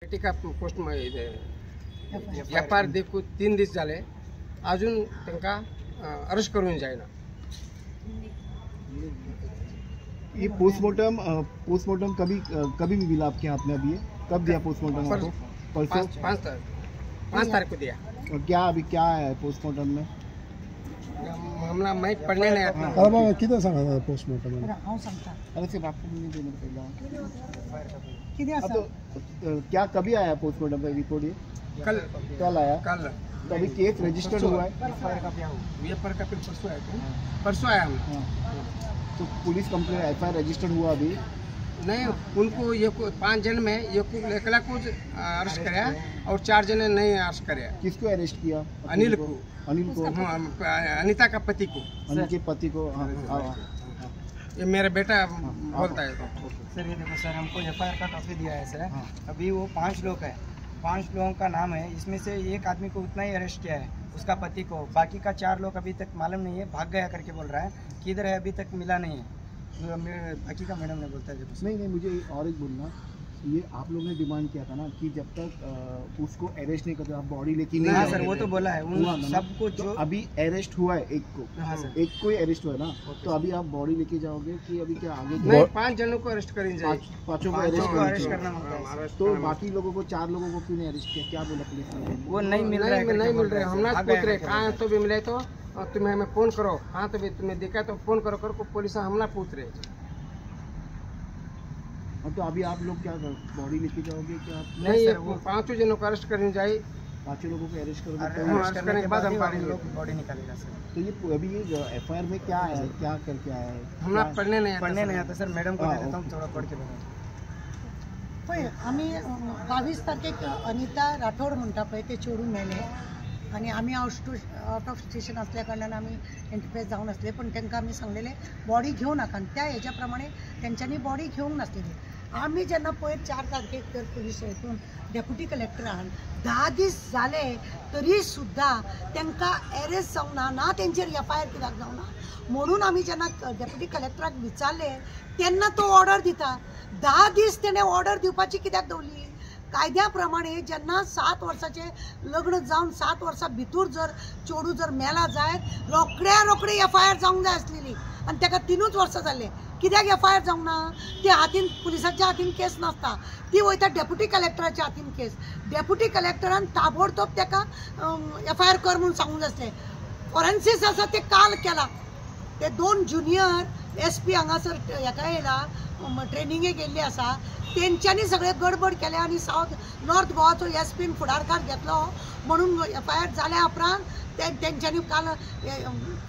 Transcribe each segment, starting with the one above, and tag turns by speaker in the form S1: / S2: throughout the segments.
S1: टीका post FIR देखू 3 दिवस झाले, अजून त्यांना अरेस्ट करून जायना।
S2: ये पोस्टमार्टम कभी भी मिला आपके हाथ में? अभी कब दिया पोस्टमार्टम आपको? परसों
S1: 5 तारीख को दिया।
S2: और क्या अभी क्या है पोस्टमार्टम में?
S1: हमला माहित पडले नाही आता।
S3: बाबा किती सांगा पोस्टमार्टम?
S2: अरे सिर्फ आपको नहीं देना पड़ेगा। तो क्या कभी आया पोस्टमार्टम का रिपोर्ट? ये कल आया। तो अभी केस रजिस्टर्ड हुआ है?
S1: एफआईआर का परसों आया हम।
S2: तो पुलिस कंप्लेंट एफआईआर रजिस्टर्ड हुआ अभी
S1: नहीं? उनको ये 5 जन में एकला को अरेस्ट कराया और 4 जन नहीं अरेस्ट कराया।
S2: किसको अरेस्ट किया?
S1: अनिल को। अनीता का पति को।
S2: अनिल के पति को।
S1: ये मेरा बेटा बोलता है।
S4: सर ये देखो सर, हमको एफआईआर का कॉपी दिया है सर। अभी वो 5 लोग हैं, 5 लोगों का नाम है। इसमें से एक आदमी को उतना ही अरेस्ट किया है, उसका पति को। बाकी का 4 लोग अभी तक मालूम नहीं है, भाग गया करके बोल रहा है। किधर है अभी तक मिला नहीं है। बाकी का मैडम ने बोलता है।
S2: नहीं मुझे और एक बोलना, ये आप लोगों ने डिमांड किया था ना कि जब तक उसको अरेस्ट नहीं करते आप बॉडी लेके नहीं।
S4: हाँ सर, वो तो बोला है उन सबको। जो
S2: अभी अरेस्ट हुआ है एक को।
S4: हाँ सर,
S2: एक को ही अरेस्ट हुआ है ना। तो अभी आप बॉडी लेके जाओगे कि अभी क्या आगे?
S1: नहीं, 5 जनों को अरेस्ट करेंगे।
S2: 5 को
S4: अरेस्ट करना होता है।
S2: तो बाकी लोगों को 4 लोगों को क्यों नहीं अरेस्ट किया? क्या बोला पुलिस ने?
S4: वो नहीं मिल रहा है।
S1: नहीं मिल रहे। हम ना पूछ रहे कहाँ तो भी मिले तो तुम्हें हमें फोन करो। हाँ तो भी तुम्हें देखा तो फोन करो पुलिस हमला पूछ रहे।
S2: तो अभी आप लोग क्या बॉडी लेके जाओगे क्या?
S1: नहीं सर, वो 5 जनों को अरेस्ट करने जाए।
S2: 5 लोगों को अरेस्ट करोगे?
S4: अरेस्ट करने के बाद हम बॉडी निकालेगा सर।
S2: तो ये अभी ये एफआईआर में क्या है, क्या करके आया है?
S1: हमला पढ़ने नहीं
S4: आता सर। मैडम को दे देता हूँ, थोड़ा पढ़ के बताओ।
S5: पळय आम्ही 22 तारखेक अनिता राठोड म्हणटा पळय ते चोरून मेले आणि आम्ही आउट ऑफ स्टेशन असल्या कारणान आम्ही इंटरफेस जाऊन असले, पण त्यांना आम्ही सांगलेले बॉडी घेऊ नका आणि त्या ह्याच्याप्रमाणे त्यांच्यानी बॉडी घेऊन नसलेली। आम्ही ज्यांना पळय 4 तारखेक तर पोलीस हितून डेप्युटी कलेक्टरान 10 दीस झाले तरी सुद्धा त्यांना अरेस्ट जावना ना, त्यांचेर एफआयआर कित्याक जावना म्हणून आम्ही ज्यांना डेप्युटी कलेक्टराक विचारले त्यांना तो ऑर्डर दिता। 10 दीस तेणे ऑर्डर दिवपाची कित्याक दवरली? कायद्याप्रमाणे ज्यांना 7 वर्षाचे लग्न जाऊन 7 वर्षा भितर जर चोडू जर मेला जायत रोखडे एफआयआर जावंक जाय आसलेली आणि ताका 3 वर्ष जाले। कित्याक एफआयआर जावना? ते हातीन पुलिसाच्या हातीन केस नसता, ती वयता डेप्युटी कलेक्टराच्या हातीन केस। डेप्युटी कलेक्टरान ताबडतोब ताका एफआयआर कर म्हणून सांगून आसले। फॉरेन्सिक्स आसा ते काल केला। ते 2 ज्युनियर एसपी हांगासर हेका येयला, ट्रेनिंगेक गेल्ली आसा, तेंच्यांनी सगळे गडबड केले आणि नॉर्थ गोवाचो एसपीन फुडारकार घेतलो म्हणून एफआयआर जाल्या उपरांत तेंच्यांनी काल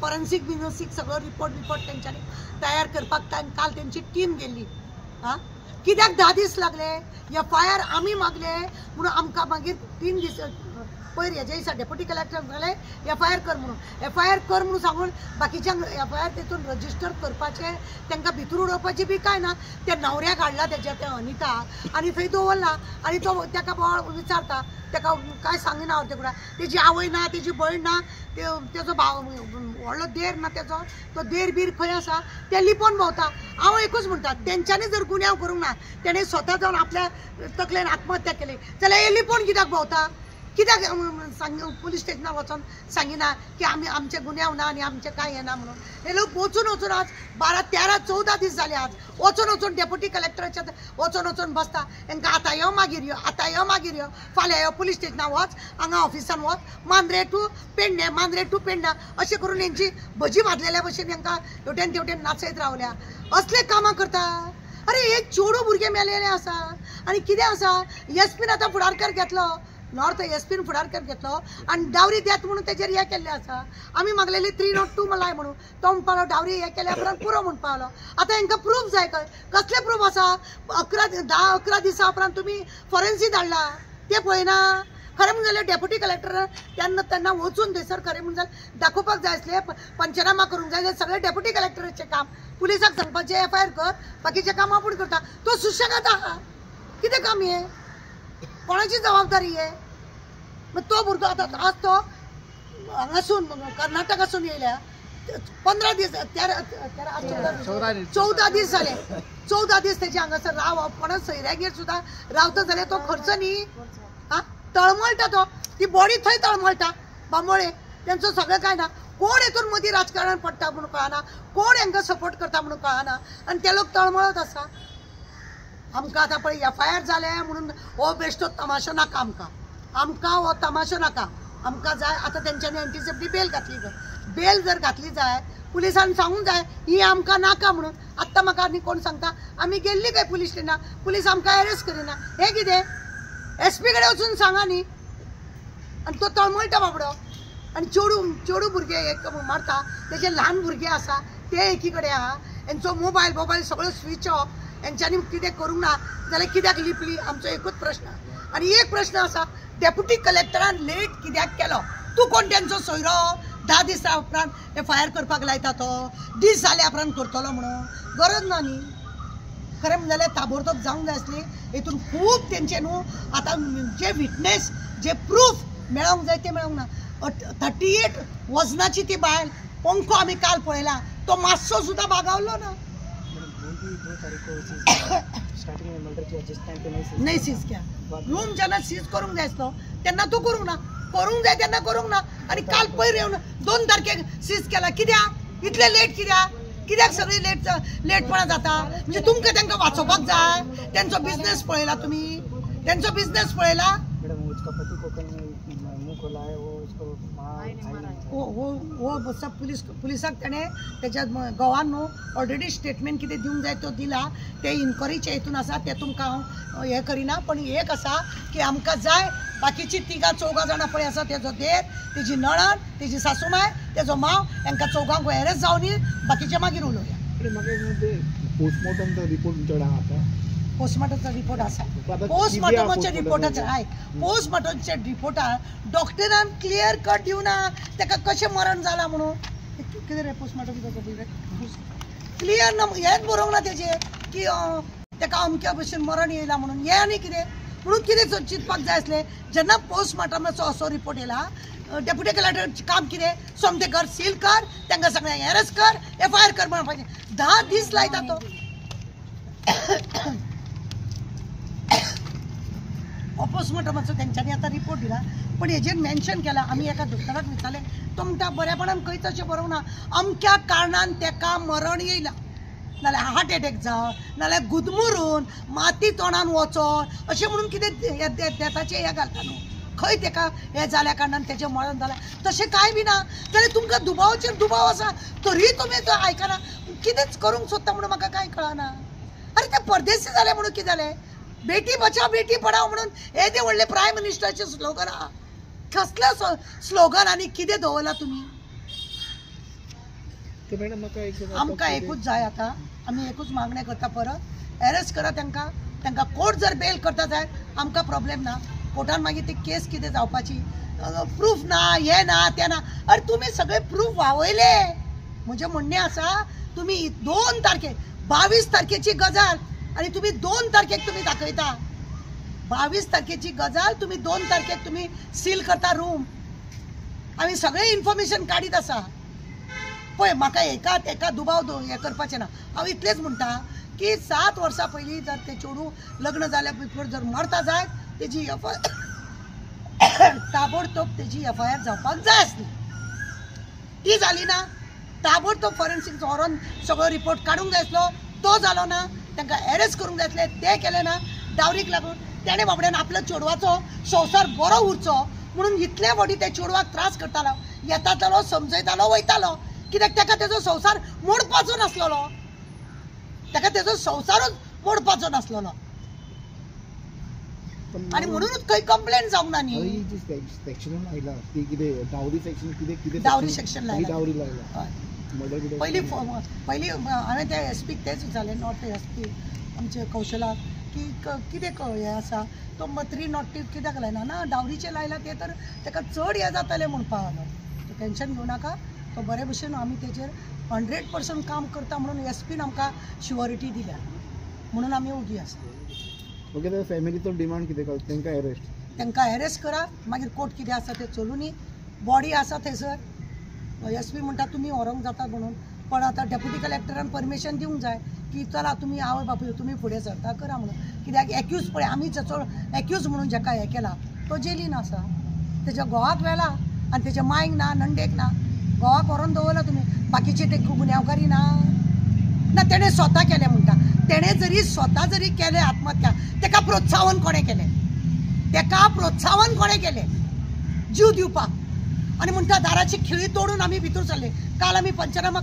S5: फॉरेन्सिक बिनसिक सगळो रिपोर्ट तेंच्यांनी तयार करपाक काल तेंची टीम गेल्ली। कित्याक 10 दीस लागले? एफआयआर आमी मागले म्हणून आमकां मागीर 3 दीस पयर हेजे दिसा डेप्युटी कलेक्टर जाले एफआयआर कर म्हणून सांगून बाकीच्या एफआयआर तेतून रजिस्टर करपाचे, तांकां भितर उडोवपाची बी काय ना। त्या न्हवऱ्याक हाडला तेज्या त्या अनिता आनी थंय दवरला आणि तो ताका विचारता, ताका काय सांगिना हांव तेका। तेजी आवय ना, तेजी भयण ना, तेजो भाव व्हडलो देर ना, तो देर बीर खंय आसा ते लिपोवन भोंवता। हांव एकूच म्हणटा, तेंच्यांनी जर गुन्यांव करूंक ना, तेणें स्वता जावन आपल्या तकलेन आत्महत्या केली जाल्यार हे लिपोवन कित्याक भोंवता? कित्याक पुलीस स्टेशनार वचून सांगिना की आमचे गुन्यांव ना आणि आमचे काय येना म्हणून? हे लोक वचून आज 12, 13, 14 दीस जाले। आज वचून डेप्युटी कलेक्टराच्या वचून बसता। तांकां आतां यो मागीर यो, फाल्यां यो पुलीस स्टेशनार वच, हांगा ऑफिसान वच, मांद्रे टू पेडण्या अशें करून हेंची भजी भाजलेल्या भशेन हांकां हेवटेन नाचयत रावल्या। असले कामां करता? अरे एक चोडू भुरगे मेलेले आसा आणि कितें आसा? एसपीन आतां फुडारकार घेतलो, नॉर्थ एसपीन फुडारकार घेतलो आणि डावरी देत म्हणून तेजेर हे केल्ले आसा। आमी मागलेली 302 मलाय म्हणून, तो म्हणपालो डावरी हे केल्या उपरांत पुरो म्हणून पावलो। आतां हांकां प्रूफ जाय खंय? कसले प्रूफ आसा? 10-11 दिसा उपरांत तुमी फॉरेन्सिक धाडला ते पळयना? खरें म्हणून जाल्यार डेप्युटी कलेक्टर तेन्ना वचून थंयसर खरें म्हणून जाल्यार दाखोवपाक जाय आसले, पंचनामा करूंक जाय। सगळे डेप्युटी कलेक्टराचें काम, पुलिसाक सांगपाचें एफआयआर कर, बाकीचें काम आपूण करता। तो सुशेगाद आहा? कितें काम हे? कोणाची जबाबदारी आहे? मग तो भुरगो आज तो हांगासून कर्नाटकासून येयल्या, 15 दीस 14 दीस झाले. 14 दीस त्याच्या हांगासर राव पण सैरागेर सुद्धा रावता जाल्यार तो खर्च न्ही. हा तळमळटा तो, ती बॉडी थंय तळमळटा. बांबोळे त्यांचं सगळं काय ना, कोण हेतून मदीं राजकारण पडटा म्हणून कळना, कोण हांकां सपोर्ट करता म्हणून कळना, आणि ते लोक तळमळत आसा. आमकां आतां पळय FIR जाले म्हणून हो बेश्टो तमाशो नाका. आमकां हो तमाशो नाका. आमकां जाय आतां तेंच्यांनी एंटीसेफ्टी बेल घातली. बेल जर घातली जाय, पुलिसान सांगूंक जाय ही आमकां नाका म्हणून. आत्तां म्हाका आनी कोण सांगता आमी गेल्ली काय पुलीस स्टेशनार, पुलीस आमकां अरेस्ट करिना. हे कितें? SP कडेन वचून सांगा न्ही. आनी तो तळमळटा बाबडो. आनी चेडू भुरगे एक मारता, तेजे ल्हान भुरगे आसा ते एकी कडेन आहा. हेंचो मोबायल सगळो स्विच ऑफ. हेंच्यांनी कितें करूंक ना जाल्यार कित्याक लिपली? आमचो एकूच प्रश्न. आनी एक प्रश्न आसा, डेप्युटी कलेक्टरान लेट कित्याक केलो? तूं कोण तेंचो सोयरो? 10 दीस उपरांत FIR करपाक लायता तो, दीस जाले उपरांत करतलो म्हणून. गरज ना न्ही. खरें जाल्यार ताबडतोब जावंक जाय आसली. हेतून खूब तेंचे न्हू आतां जे विटनेस, जे प्रूफ मेळोंक जाय ते मेळोंक ना. 38 वजनाची ती बायल पंखो आमी काल पळयला, तो मातसो सुद्धा बागावलो ना. नाही सीज किया रूम जेन्ना सीज करूंक जाय आसलो तेन्ना तूं करूंक ना. करूंक जाय तेन्ना करूंक ना. आनी काल पयर येवन 2 तारखेक सीज केला. कित्याक इतले लेट? कित्याक सगळी लेटपणां जाता? म्हणजे तुमकां तांकां वाचोवपाक जाय. तेंचो बिझनेस पळयला तुमी? तेंचो बिझनेस पळयला? वो सब पुलिसाक ताणें तेच्या गोवान न्हू ऑलरेडी स्टेटमेंट कितें दिवंक जाय तो दिला. ते इन्क्वायरीचे हितून आसा, ते तुमकां हांव हें करिना. पण एक आसा की आमकां जाय बाकीची 3-4 जाणां पळय आसा, तेजो देर, तेजी नणन, तेजी सासूमाय, तेजो माव, हांकां 4गांक अरेस्ट जावनी, बाकीचे मागीर उलोवया.
S2: पोस्टमॉर्टमचो रिपोर्ट तुमच्याकडे आहा आता?
S5: पोस्टमॉर्टमचा रिपोर्ट आसा. पोस्टमॉर्टमच्या रिपोर्टाचेर पोस्टमॉर्टमच्या रिपोर्टार डॉक्टरान क्लियर कट दिवना ताका कशें मरण जाला म्हणून. कितें रे पोस्टमॉर्टम क्लियर हेंच बरोवंक ना तेजेर की ताका अमक्या भशेन मरण येयला म्हणून. हें आनी कितें म्हणून कितें चिंतपाक जाय आसलें. जेन्ना पोस्टमॉर्टमाचो असो रिपोर्ट येयला, डेप्युटी कलेक्टराचें काम कितें? सोमतें घर सील कर, तांकां सगळ्यांक अरेस्ट कर, FIR कर म्हणून पाहिजे. 10 दीस लायता तो. पोस्टमॉर्टमाचो तेंच्यांनी आतां रिपोर्ट दिला, पण हेजेर मेन्शन केला. आमी एका दोतोराक विचारलें, तो म्हणटा बऱ्यापणान खंयच अशें बरोवंक ना, अमक्या कारणान ताका मरण येयला, नाल्यार हार्ट एटॅक जावन, नाल्यार गुदमुरून माती तोंडान वचोन अशें म्हणून कितें देताचें हें घालता न्हू. खंय ताका हें जाल्या कारणान तेजें मरण जालां तशें कांय बी ना. जाल्यार तुमकां दुबावाचेर दुबाव आसा तरी तुमी तो आयकना. कितेंच करूंक सोदता म्हणून म्हाका कांय कळना. अरे ते परदेसी जाले म्हणून कितें जालें? बेटी बचाव बेटी पढाव म्हणून हे ते व्हडले प्रायम मिनिस्टराचे स्लोगन आहा. कसलें स्लोगन आनी कितें दवरला तुमी? आमकां एकूच जाय. आतां आमी एकूच मागणें करता, परत अरेस्ट करा तांकां. कोर्ट जर बेल करता जाय आमकां प्रॉब्लेम ना. कोर्टान मागीर ती केस कितें जावपाची, प्रूफ ना, हे ना, ते ना. अरे तुमी सगळे प्रूफ वावयले. म्हजें म्हणणें आसा, तुमी 2 तारखेक 22 तारखेची गजाल आणि तुम्ही 2 तारखेक तुम्ही दाखयता. 22 तारखेची गजाल तुम्ही 2 तारखेक तुम्ही सील करता रूम. आम्ही सगळे इन्फॉर्मेशन काढीत आसा. पळय म्हाका एका दुबाव हे करपाचें ना. हांव इतलेंच म्हणटा की 7 वर्सां पयलीं जर ते चेडूं लग्न जाल्या उपरांत जर मरता जायत तेजी ताबडतोब तेजी FIR जावपाक जाय आसली. ती जाली ना. ताबडतोब फॉरेन्सिक व्हरोन सगळो रिपोर्ट काडूंक जाय आसलो, तो जालो ना. तांकां अरेस्ट करूंक जाय आसलें, ते केलें ना. डावरीक लागून तेणें बाबड्यान आपल्या चेडवाचो संवसार बरो उरचो म्हणून इतले व्हडी त्या चेडवाक त्रास करतालो, येतालो, समजयतालो, वयतालो. कित्याक ताका तेजो संवसार मोडपाचो नासलोलो. ताका तेजो संवसारूच मोडपाचो नासलोलो. आणि म्हणूनच खंय कंप्लेंट जावंक ना न्ही.
S2: सेक्शन आयला ती कितें डावरी सेक्शन कितें
S5: डावरी सेक्शन लायला.
S2: डावरी लायला.
S5: पयलीं हांवें ते SP तेच विचारलें, नॉट SP आमचे कौशलाक, की कितें हें आसा तो 302 कित्याक लायना. ना डावरीचें लायला ते तर ताका चड हें जातालें म्हणपाक लागलो. टेन्शन घेवं नाका, तो बरे भशेन आमी तेजेर 100% काम करता म्हणून SPन आमकां शुअरिटी दिल्या म्हणून आमी उगी आसा.
S2: ओके, तर फॅमिलीचो डिमांड कितें कर?
S5: तांकां अरेस्ट करा. मागीर कोर्ट कितें आसा तें चलुनी. बॉडी आसा थंयसर, SP म्हणटा तुम्ही व्हरोंक जाता म्हणून, पण आता डेप्युटी कलेक्टरान परमिशन दिवंक जाय की चला तुम्ही आवय बापूय तुम्ही फुडें सरता करा म्हणून. कित्याक एक्यूज पळय आमी जाचो एक्यूज म्हणून जाका हें केला तो जेलीन आसा, तेज्या घोवाक वेला आनी तेज्या मायक ना नंडेक ना, घोवाक व्हरोन दवरला तुमी, बाकीचे ते गुन्यांवकारी ना तेणें स्वता केलें म्हणटा. तेणें जरी स्वता जरी केलें आत्महत्या तेका प्रोत्साहन कोणें केलें, तेका प्रोत्साहन कोणें केलें जीव दिवपाक. आणि म्हणटा दाराची खिळी तोडून आम्ही भितर सरले. काल आम्ही पंचनामा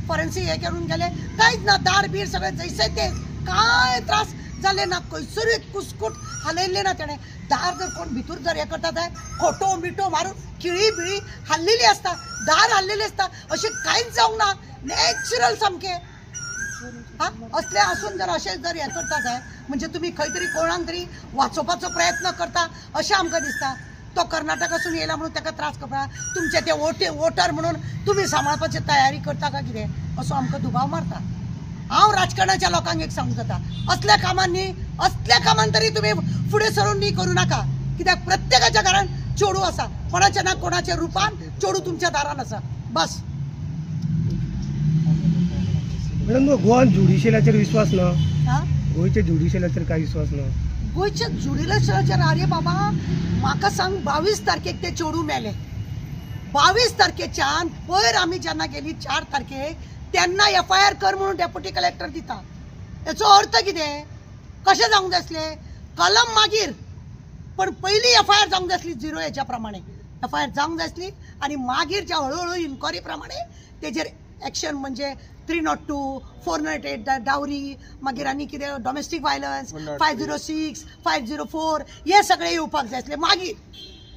S5: फॉरेन्सिक हे करून गेले, कांयच ना, दार बीर सगळे जैसे ते, काय त्रास जाले ना, खंयसरूय कुसकूट हालयल्ले ना तेणें. दार जर कोण भितर जर हे करता जाय खोटो मिठो मारून खिळी बिळी हाल्लेली आसता, दार हाल्लेले आसता, अशें कांयच जावंक ना, नॅचरल सामकें. हा असले आसून जर अशें जर हे करता जाय म्हणजे तुमी खंय तरी कोणाक तरी वाचोवपाचो प्रयत्न करता अशें आमकां दिसता. तो कर्नाटकासून येयला म्हणून ताका त्रास करता, तुमचे ते वोटर म्हणून तुम्ही सांबाळपाची तयारी करता काय कितें असो आमकां दुबाव मारता. हांव राजकारणाच्या लोकांक एक सांगूंक जाता, असल्या कामान तरी तुम्ही फुडें सरून न्ही करूं नाका. कित्याक प्रत्येकाच्या घरान चेडूं आसा, कोणाच्या ना कोणाच्या रुपान चेडूं तुमच्या दारान आसा. बस
S3: मॅडम गोवान ज्युडिशियलाचेर विश्वास ना,
S5: हा
S3: गोंयच्या ज्युडिशियलाचेर काय विश्वास ना?
S5: गोंयच्या ज्युडिशियलाचेर आरे बाबा म्हाका सांग 22 तारखेक ते चेडूं मेले. 22 तारखेच्यान पयर आमी जेन्ना गेली 4 तारखेक तेन्ना FIR कर म्हणून डेप्युटी कलेक्टर दिता. हेचो अर्थ कितें? कशें जावंक जाय आसलें? कलम मागीर, पण पयलीं FIR जावंक जाय आसली 0 हेच्या प्रमाणे FIR जावंक जाय आसली आनी मागीरच्या हळूहळू इन्क्वायरी प्रमाणे तेजेर एक्शन म्हणजे 302, 408 डावरी, मागीर आनी कितें डोमेस्टीक वायलन्स 506, 504 हे सगळे येवपाक जाय आसले मागीर.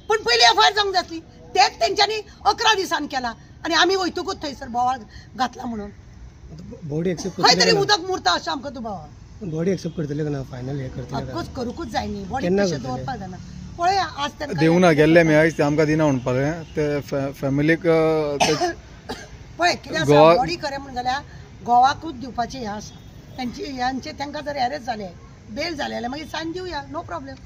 S5: पण पयलीं FIR जावंक जाय आसली, तेच तेंच्यांनी 11 दिसान केला आनी आमी वयतकूच थंयसर बोवाळ घातला म्हणून.
S3: बॉडी एक्सेप्ट
S5: खंय तरी उदक मुरता अशें आमकां दुबाव.
S3: बॉडी एक्सेप्ट करतले ना फायनल हे करतले
S5: अफकोर्स करूंकच जाय न्ही, बॉडी
S3: केन्ना
S5: कशें
S3: करतले?
S5: दवरपाक जायना. पळय आज तेंकां
S6: देवना गेल्ले मेळच ते आमकां दिना म्हणपाक ते फॅमिलीक
S5: पळय कितें आसा,
S6: गोवा-
S5: बॉडी खरें म्हणून जाल्यार गोवाकूच दिवपाचें हें आसा. ह्यांचे तांकां जर अरेस्ट जाले, बेल जाले जाल्यार मागीर सायन दिवया, नो प्रॉब्लेम.